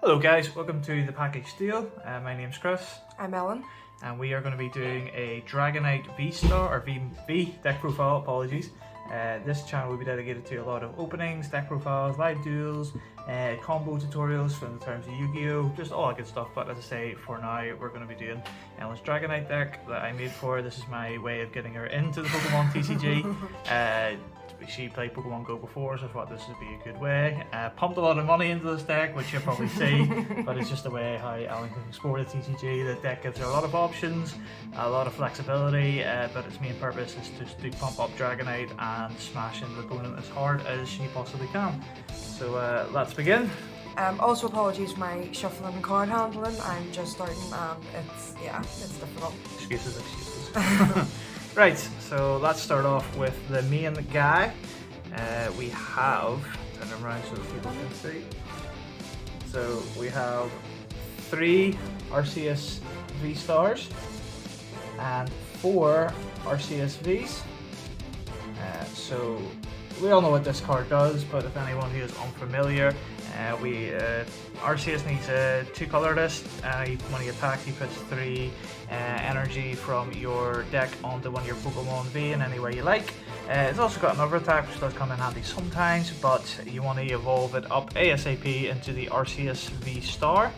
Hello guys, welcome to the package deal. My name's Chris. I'm Ellen. And we are going to be doing a Dragonite V-Star, or V deck profile, apologies. This channel will be dedicated to a lot of openings, deck profiles, live duels, combo tutorials from the terms of Yu-Gi-Oh! Just all that good stuff. But as I say, for now we're going to be doing Ellen's Dragonite deck that I made for her. This is my way of getting her into the Pokemon TCG. She played Pokemon Go before, so I thought this would be a good way. Pumped a lot of money into this deck, which you'll probably see, but it's just a way how Ellen can explore the TCG. The deck gives her a lot of options, a lot of flexibility, but its main purpose is just to pump up Dragonite and smash into the opponent as hard as she possibly can. So let's begin. Also apologies for my shuffling and card handling. I'm just starting and it's difficult. Excuses. Right, so let's start off with the main guy. We have, turn them around so people can see. So we have 3 Arceus V-Stars and 4 Arceus Vs. So we all know what this card does, but if anyone who is unfamiliar, Arceus needs a 2-color list. When he attacks, he puts 3 energy from your deck onto one of your Pokemon V in any way you like. It's also got another attack which does come in handy sometimes, but you want to evolve it up ASAP into the Arceus V-Star.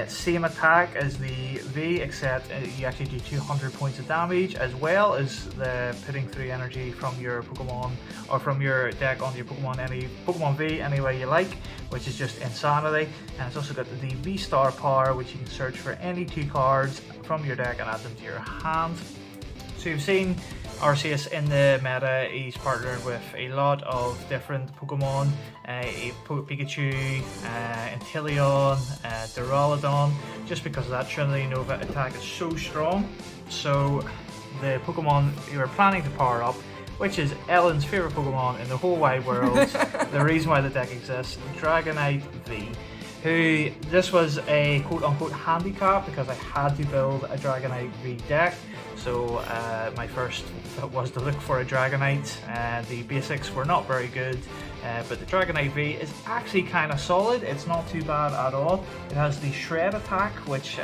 Same attack as the V, except you actually do 200 points of damage, as well as the putting 3 energy from your Pokemon or from your deck onto your Pokemon V any way you like, which is just insanity. And it's also got the V-Star power, which you can search for any 2 cards from your deck and add them to your hand. So you've seen Arceus in the meta. He's partnered with a lot of different Pokemon, Pikachu, Inteleon, Duraludon, just because of that Trinity Nova attack is so strong. So the Pokemon you are planning to power up, which is Ellen's favourite Pokemon in the whole wide world, the reason why the deck exists, Dragonite V. Who, this was a quote-unquote handicap because I had to build a Dragonite V deck. So my first was to look for a Dragonite. The basics were not very good, but the Dragonite V is actually kind of solid. It's not too bad at all. It has the Shred attack, which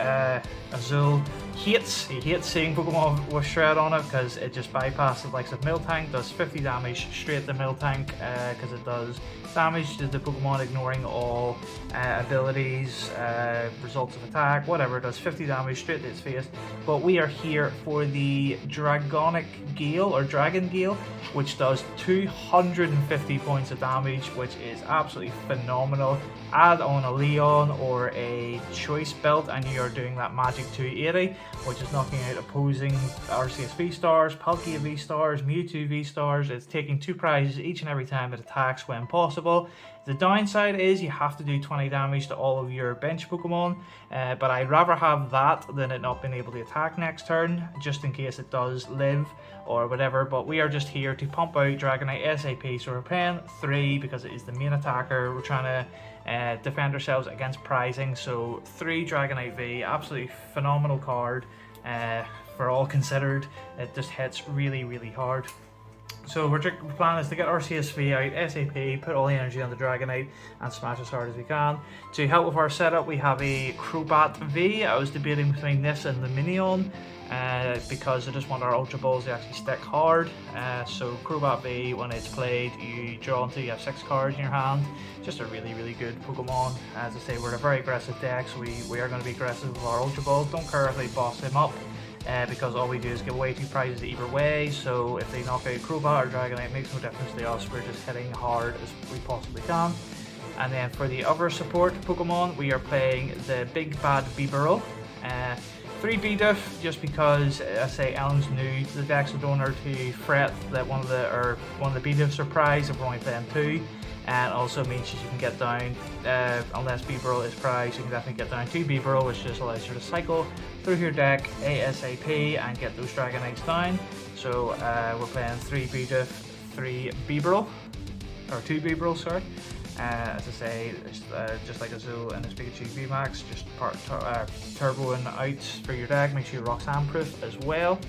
Azul hates. He hates seeing Pokemon with Shred on it because it just bypasses the likes of Miltank, does 50 damage straight to Miltank because it does damage to the Pokemon, ignoring all abilities, results of attack, whatever. It does 50 damage straight to its face. But we are here for the Dragon Gale, which does 250 points of damage, which is absolutely phenomenal. Add on a Leon or a Choice Belt and you are doing that magic 280, which is knocking out opposing Arceus V-Stars, Palkia V-Stars, Mewtwo V-Stars. It's taking 2 prizes each and every time it attacks when possible. The downside is you have to do 20 damage to all of your bench Pokemon, but I'd rather have that than it not being able to attack next turn, just in case it does live or whatever. But we are just here to pump out Dragonite ASAP, so we're playing 3 because it is the main attacker. We're trying to defend ourselves against prizing, so 3 Dragonite V, absolutely phenomenal card for all considered. It just hits really, really hard. So our plan is to get Arceus V out ASAP, put all the energy on the Dragonite and smash as hard as we can. To help with our setup, we have a Crobat V. I was debating between this and the Minion because I just want our Ultra Balls to actually stick hard. So Crobat V, when it's played, you draw until you have 6 cards in your hand. Just a really, really good Pokemon. As I say, we're a very aggressive deck, so we are going to be aggressive with our Ultra Balls. Don't care if they boss him up. Because all we do is give away 2 prizes either way, so if they knock out Crobat or Dragonite, it makes no difference to us. We're just hitting hard as we possibly can. And then for the other support Pokemon, we are playing the Big Bad Bibarel. 3 B-Diff, just because I say Ellen's new to the deck, so don't her to fret that one of the B-Diffs are prized if we're only playing 2. And also means you can get down, unless Bibarel is prized, you can definitely get down 2 Bibarel, which just allows you to cycle through your deck ASAP and get those Dragonites down. So we're playing 3 B-Diff, 3 Bibarel, or 2 Bibarel, sorry. As I say, just like Azul and his Pikachu VMAX, just turboing out for your deck. Make sure you're Roxanne proof as well.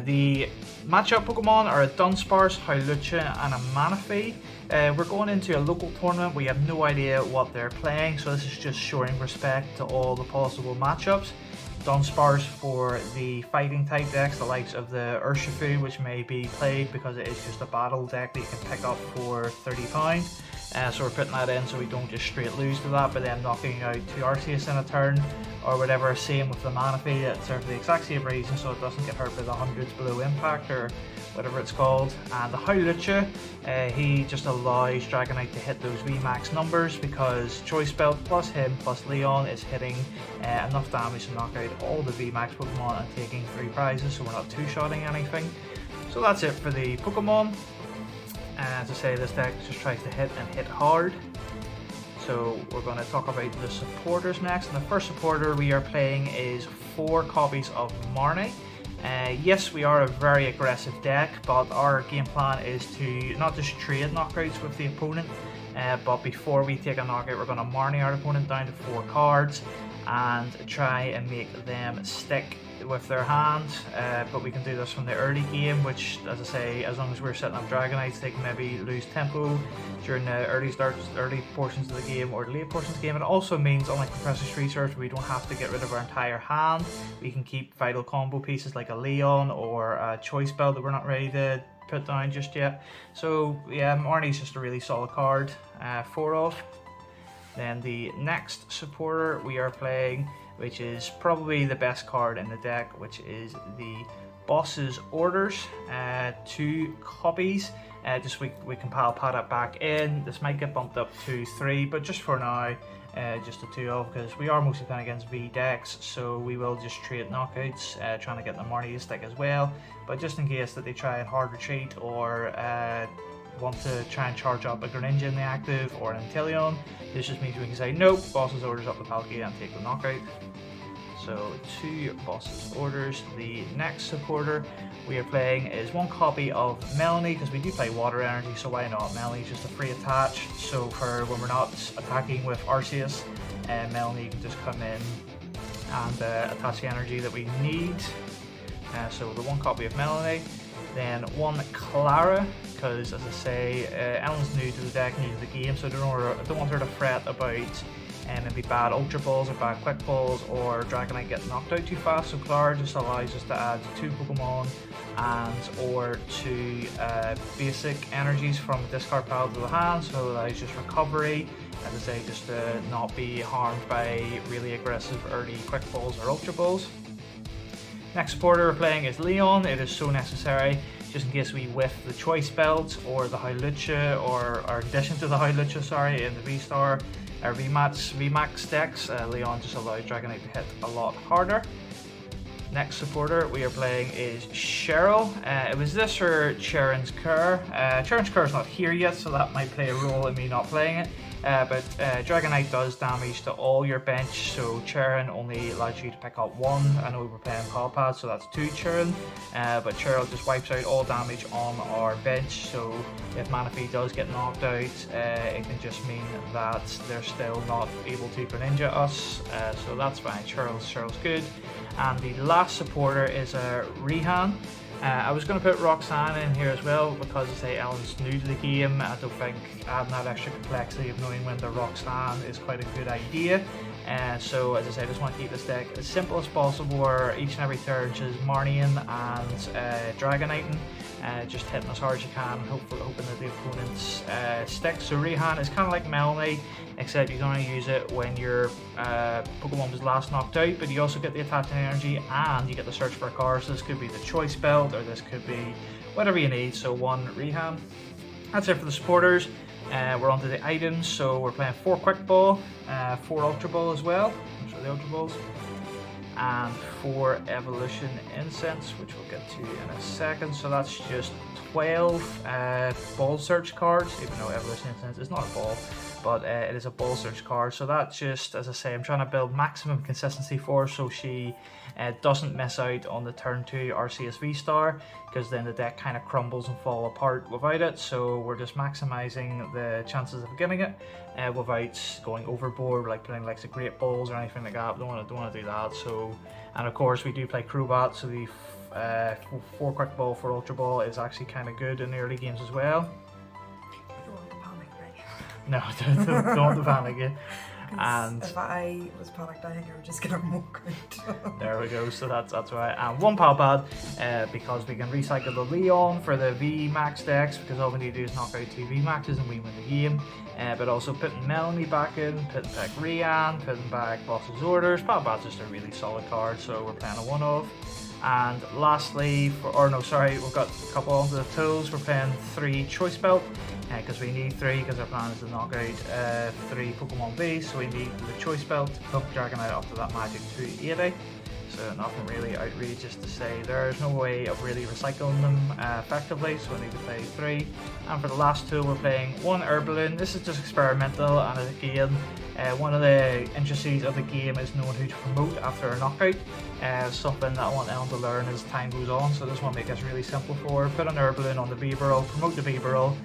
The matchup Pokemon are a Dunsparce, Howlucha and a Manaphy. We're going into a local tournament. We have no idea what they're playing, so this is just showing respect to all the possible matchups. Dunsparce for the fighting type decks, the likes of the Urshifu, which may be played because it is just a battle deck that you can pick up for £30. So we're putting that in so we don't just straight lose to that, but then knocking out 2 Arceus in a turn or whatever. Same with the Manaphy, it serves the exact same reason, so it doesn't get hurt by the hundreds below impact or whatever it's called. And the Howlucha, he just allows Dragonite to hit those VMAX numbers because Choice Belt plus him plus Leon is hitting enough damage to knock out all the VMAX Pokemon and taking 3 prizes, so we're not two-shotting anything. So that's it for the Pokemon. As I say, this deck just tries to hit and hit hard. So we're going to talk about the supporters next. And the first supporter we are playing is 4 copies of Marnie. Yes, we are a very aggressive deck, but our game plan is to not just trade knockouts with the opponent, but before we take a knockout, we're going to Marnie our opponent down to 4 cards and try and make them stick with their hand. But we can do this from the early game, which, as I say, as long as we're setting up Dragonites, they can maybe lose tempo during the early portions of the game or the late portions of the game. It also means, unlike Professor's Research, we don't have to get rid of our entire hand. We can keep vital combo pieces like a Leon or a Choice Belt that we're not ready to put down just yet. So yeah, Marnie's just a really solid card, 4 off. Then the next supporter we are playing, which is probably the best card in the deck, which is the Boss's Orders, 2 copies. Just we can pad it back in. This might get bumped up to 3, but just for now, just a 2 off, because we are mostly playing against V decks, so we will just trade knockouts, trying to get the Marnie to stick as well. But just in case that they try and hard retreat or want to try and charge up a Greninja in the active or an Inteleon, this just means we can say nope, Boss's Orders up the Palkia and take the knockout. So 2 Boss's Orders. The next supporter we are playing is 1 copy of Melanie, because we do play Water Energy, so why not? Melanie's just a free attach, so for when we're not attacking with Arceus, Melanie can just come in and attach the energy that we need. So the 1 copy of Melanie. Then 1 Clara, because as I say, Ellen's new to the deck, new to the game, so I don't want her to fret about maybe bad Ultra Balls or bad Quick Balls or Dragonite getting knocked out too fast. So Clara just allows us to add 2 Pokemon and or 2 basic energies from the discard pile to the hand, so it allows just recovery, as I say, just to not be harmed by really aggressive early Quick Balls or Ultra Balls. Next supporter we're playing is Leon. It is so necessary, just in case we whiff the Choice Belt or the Howlucha, or in addition to the Howlucha, sorry, in the VStar or VMAX decks, Leon just allows Dragonite to hit a lot harder. Next supporter we are playing is Cheryl. It was this or Charon's Cur. Charon's Cur is not here yet, so that might play a role in me not playing it. But Dragonite does damage to all your bench, so Charon only allows you to pick up 1. I know we were playing Palpad, so that's 2 Charon, but Cheryl just wipes out all damage on our bench, so if Manaphy does get knocked out, it can just mean that they're still not able to Greninja us, so that's fine. Cheryl's good. And the last supporter is Rihan. I was going to put Roxanne in here as well, because I say Ellen's new to the game. I don't think adding that extra complexity of knowing when the Roxanne is quite a good idea. So as I say, I just want to keep this deck as simple as possible, where each and every turn just Marnieing and Dragoniting, just hitting as hard as you can, hoping that the opponents stick. So Rihan is kind of like Melanie, except you can only use it when your Pokemon was last knocked out, but you also get the attaching energy and you get the search for a card. So this could be the Choice Belt, or this could be whatever you need. So 1 Rihan. That's it for the supporters. We're on to the items, so we're playing 4 Quick Ball, 4 Ultra Ball as well, so the Ultra Balls, and 4 Evolution Incense, which we'll get to in a second. So that's just 12 Ball Search cards, even though Evolution Incense is not a ball, but it is a Ball Search card. So that just, as I say, I'm trying to build maximum consistency for her, so she doesn't miss out on the turn 2 Arceus VStar, because then the deck kind of crumbles and fall apart without it. So we're just maximizing the chances of getting it without going overboard, like playing like the Great Balls or anything like that. Don't want to do that. So, and of course we do play Crobat, so the 4 Quick Ball for Ultra Ball is actually kind of good in the early games as well. No, don't panic it. And if I was panicked, I think I would just get a walk out. there we go, so that's right. And one pal pad, because we can recycle the Leon for the V Max decks, because all we need to do is knock out 2 V Maxes and we win the game. But also putting Melanie back in, putting back Rian, putting back Boss's Orders. Pal pad's just a really solid card, so we're playing a one of. And lastly, we've got a couple onto the tools. We're playing 3 Choice Belt, because we need 3, because our plan is to knock out 3 Pokemon V, so we need the Choice Belt to pump Dragonite up to that magic 280. So nothing really outrageous to say. There's no way of really recycling them effectively, so we need to play 3. And for the last tool, we're playing 1 Herballoon. This is just experimental, and again, one of the intricacies of the game is knowing who to promote after a knockout. Something that I want Ellen to learn as time goes on, so this one make this really simple for her. Put an Herballoon on the Beaverl, promote the Beaverl,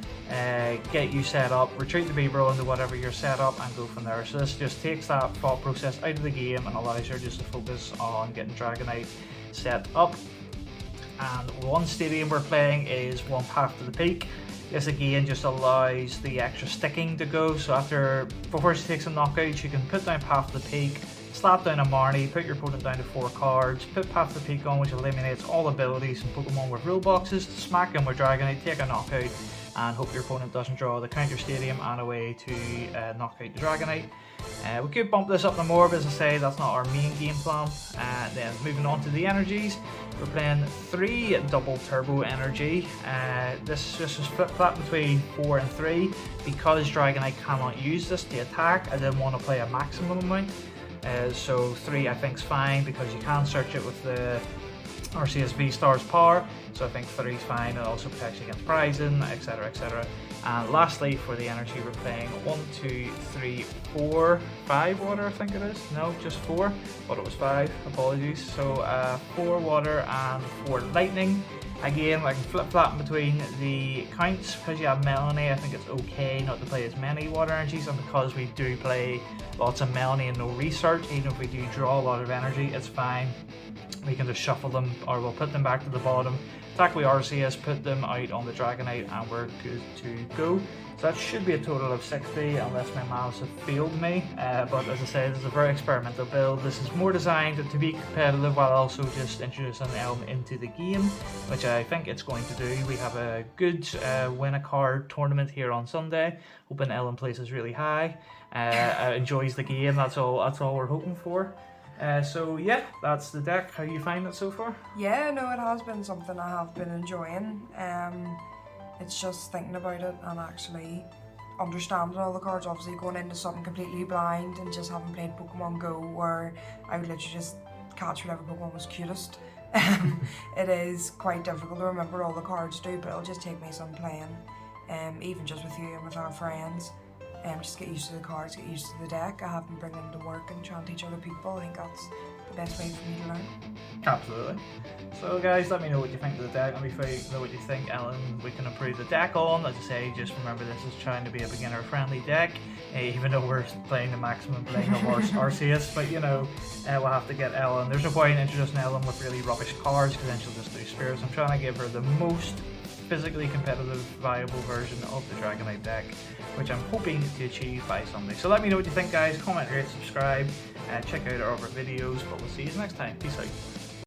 get you set up, retreat the Beaverl into whatever you're set up, and go from there. So this just takes that thought process out of the game and allows her just to focus on getting Dragonite set up. And one stadium we're playing is 1 Path to the Peak. This again just allows the extra sticking to go, so before she takes a knockout, you can put down Path to the Peak, slap down a Marnie, put your opponent down to 4 cards, put Path to the Peak on, which eliminates all abilities and Pokemon with rule boxes, smack him with Dragonite, take a knockout, and hope your opponent doesn't draw the counter stadium and a way to knock out the Dragonite. We could bump this up the more, but as I say, that's not our main game plan. Then moving on to the energies, we're playing 3 double turbo energy. This just is flip-flop between 4 and 3. Because Dragonite cannot use this to attack, I didn't want to play a maximum amount. So 3 I think is fine, because you can search it with the Arceus VStar's power, so I think 3 is fine. It also protects you against Prizing, etc, etc. And lastly, for the energy, we're playing 1, 2, 3, 4, 5 water, I think it is. No, just 4, but it was 5, apologies. So 4 water and 4 lightning. Again, I can flip-flop between the counts. Because you have Melanie, I think it's okay not to play as many water energies, and because we do play lots of Melanie and no research, even if we do draw a lot of energy, it's fine. We can just shuffle them, or we'll put them back to the bottom. Attack with Arceus, put them out on the Dragonite, and we're good to go. So that should be a total of 60, unless my mouse have failed me. But as I said, this is a very experimental build. This is more designed to be competitive while also just introducing Elm into the game, which I think it's going to do. We have a good win a card tournament here on Sunday. Hoping Ellen places really high, enjoys the game. That's all we're hoping for. So yeah, that's the deck. How you find it so far? Yeah, no, it has been something I have been enjoying. It's just thinking about it and actually understanding all the cards. Obviously going into something completely blind and just having played Pokemon Go, where I would literally just catch whatever Pokemon was cutest. It is quite difficult to remember all the cards do, but it'll just take me some playing, even just with you and with our friends. Just get used to the cards, get used to the deck. I have been bringing them to work and trying to teach other people. I think that's the best way for me to learn. Absolutely. So guys, let me know what you think of the deck. Let me know what you think, Ellen, we can improve the deck on. As I say, just remember this is trying to be a beginner friendly deck, even though we're playing the maximum playing of Arceus, but you know, we'll have to get Ellen. There's no point in introducing Ellen with really rubbish cards, because then she'll just do spirits. I'm trying to give her the most physically competitive, viable version of the Dragonite deck, which I'm hoping to achieve by Sunday. So let me know what you think, guys. Comment, rate, subscribe, check out our other videos, but we'll see you next time. Peace out.